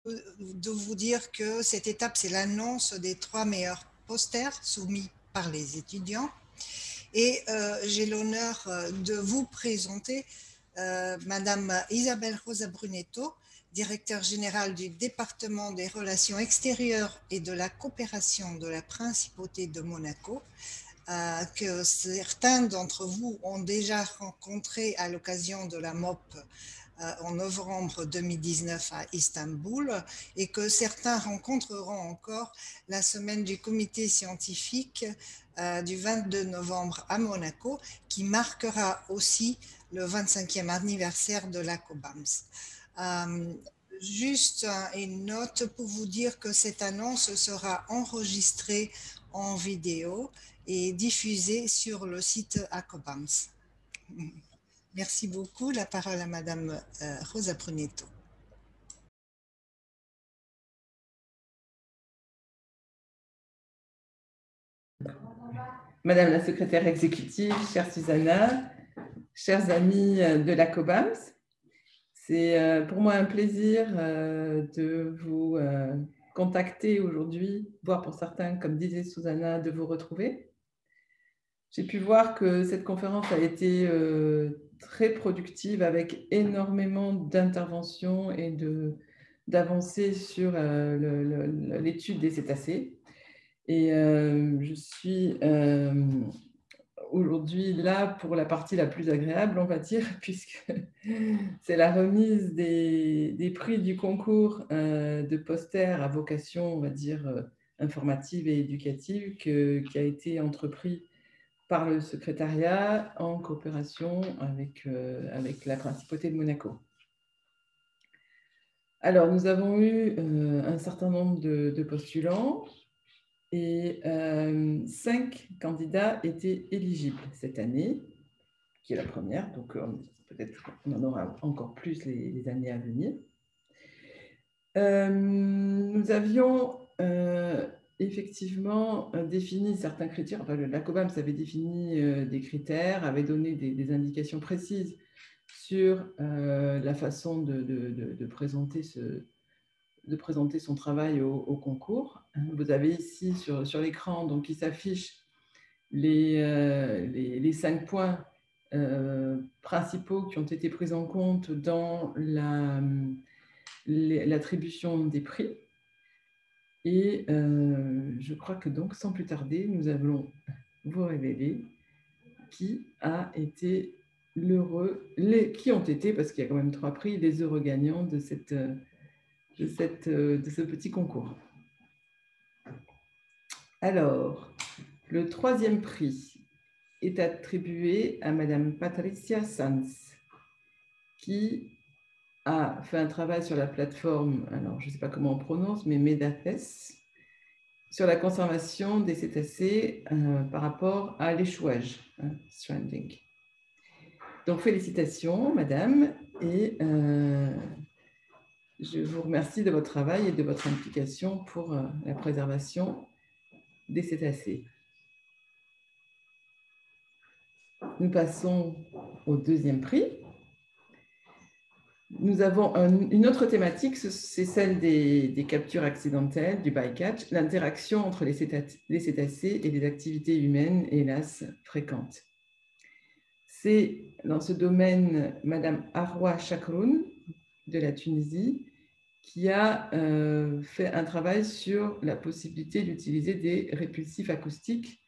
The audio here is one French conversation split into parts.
de vous dire que cette étape, c'est l'annonce des 3 meilleurs posters soumis par les étudiants. Et j'ai l'honneur de vous présenter Madame Isabelle Rosa Brunetto, directeur général du département des relations extérieures et de la coopération de la Principauté de Monaco, que certains d'entre vous ont déjà rencontré à l'occasion de la MOP en novembre 2019 à Istanbul et que certains rencontreront encore la semaine du comité scientifique du 22 novembre à Monaco, qui marquera aussi le 25e anniversaire de la COBAMS. Euh, Juste une note pour vous dire que cette annonce sera enregistrée en vidéo et diffusée sur le site ACOBAMS. Merci beaucoup. La parole à Madame Rosa Brunetto. Madame la secrétaire exécutive, chère Susanna, chers amis de la COBAMS, c'est pour moi un plaisir de vous contacter aujourd'hui, voire pour certains, comme disait Susanna, de vous retrouver. J'ai pu voir que cette conférence a été très productive avec énormément d'interventions et d'avancées sur l'étude des cétacés. Et je suis aujourd'hui là pour la partie la plus agréable, on va dire, puisque c'est la remise des prix du concours de posters à vocation, on va dire, informative et éducative qui a été entrepris par le secrétariat en coopération avec la Principauté de Monaco. Alors, nous avons eu un certain nombre de postulants et 5 candidats étaient éligibles cette année, qui est la première, donc peut-être qu'on en aura encore plus les années à venir. Nous avions effectivement défini certains critères. Enfin, la COBAMS avait défini des critères, avait donné des indications précises sur la façon de présenter son travail au concours. Vous avez ici sur l'écran, donc il s'affiche les 5 points principaux qui ont été pris en compte dans l'attribution des prix. Et je crois que donc, sans plus tarder, nous allons vous révéler qui a été qui ont été, parce qu'il y a quand même 3 prix, les heureux gagnants de ce petit concours. Alors, le 3e prix est attribué à Madame Patricia Sanz, qui a fait un travail sur la plateforme, alors je ne sais pas comment on prononce, mais Medates, sur la conservation des cétacés par rapport à l'échouage, stranding. Donc, félicitations, madame, et je vous remercie de votre travail et de votre implication pour la préservation des cétacés. Nous passons au 2e prix. Nous avons une autre thématique, c'est celle des captures accidentelles, du bycatch, l'interaction entre les cétacés et les activités humaines, hélas, fréquentes. C'est dans ce domaine Madame Arwa Chakroun de la Tunisie qui a fait un travail sur la possibilité d'utiliser des répulsifs acoustiques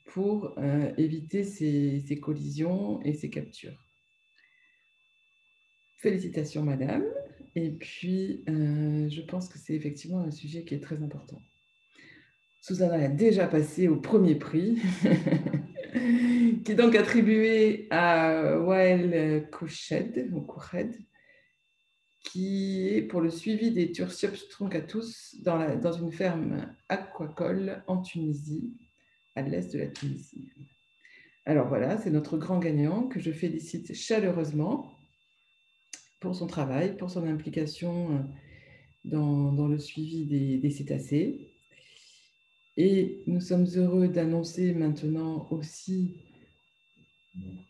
pour éviter ces collisions et ces captures. Félicitations, madame. Et puis, je pense que c'est effectivement un sujet qui est très important. Susanna a déjà passé au 1er prix, qui est donc attribué à Wael Kouched, qui est pour le suivi des Tursiops truncatus dans une ferme aquacole en Tunisie, à l'est de la Tunisie. Alors voilà, c'est notre grand gagnant que je félicite chaleureusement pour son travail, pour son implication dans le suivi des cétacés. Et nous sommes heureux d'annoncer maintenant aussi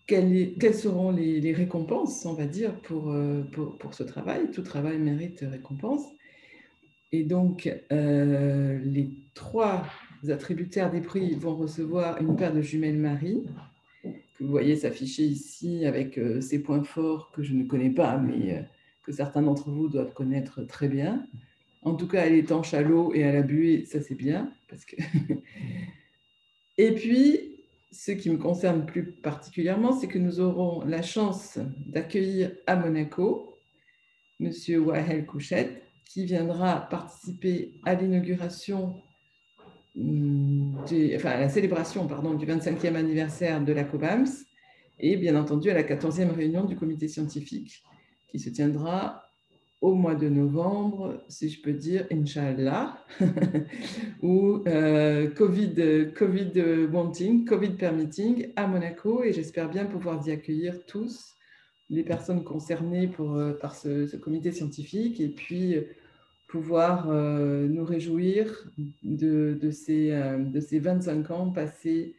quelles seront les récompenses, on va dire, pour ce travail. Tout travail mérite récompense. Et donc, les 3 attributaires des prix vont recevoir une paire de jumelles Marie, que vous voyez s'afficher ici avec ses points forts que je ne connais pas, mais que certains d'entre vous doivent connaître très bien. En tout cas, elle est étanche à l'eau et à la buée, ça c'est bien. Parce que et puis, ce qui me concerne plus particulièrement, c'est que nous aurons la chance d'accueillir à Monaco Monsieur Wael Couchette, qui viendra participer à l'inauguration, à la célébration du 25e anniversaire de la COBAMS et bien entendu à la 14e réunion du comité scientifique qui se tiendra au mois de novembre, si je peux dire, Inch'Allah, ou Covid wanting, Covid permitting, à Monaco, et j'espère bien pouvoir y accueillir tous les personnes concernées par ce comité scientifique, et puis pouvoir nous réjouir de ces 25 ans passés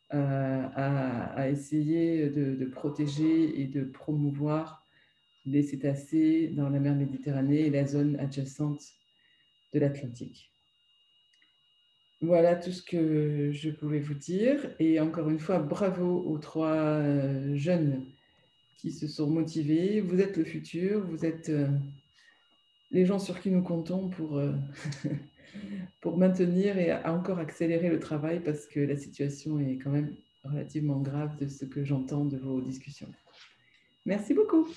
à essayer de protéger et de promouvoir les cétacés dans la mer Méditerranée et la zone adjacente de l'Atlantique. Voilà tout ce que je pouvais vous dire. Et encore une fois, bravo aux 3 jeunes qui se sont motivés. Vous êtes le futur, vous êtes les gens sur qui nous comptons pour maintenir et encore accélérer le travail parce que la situation est quand même relativement grave de ce que j'entends de vos discussions. Merci beaucoup.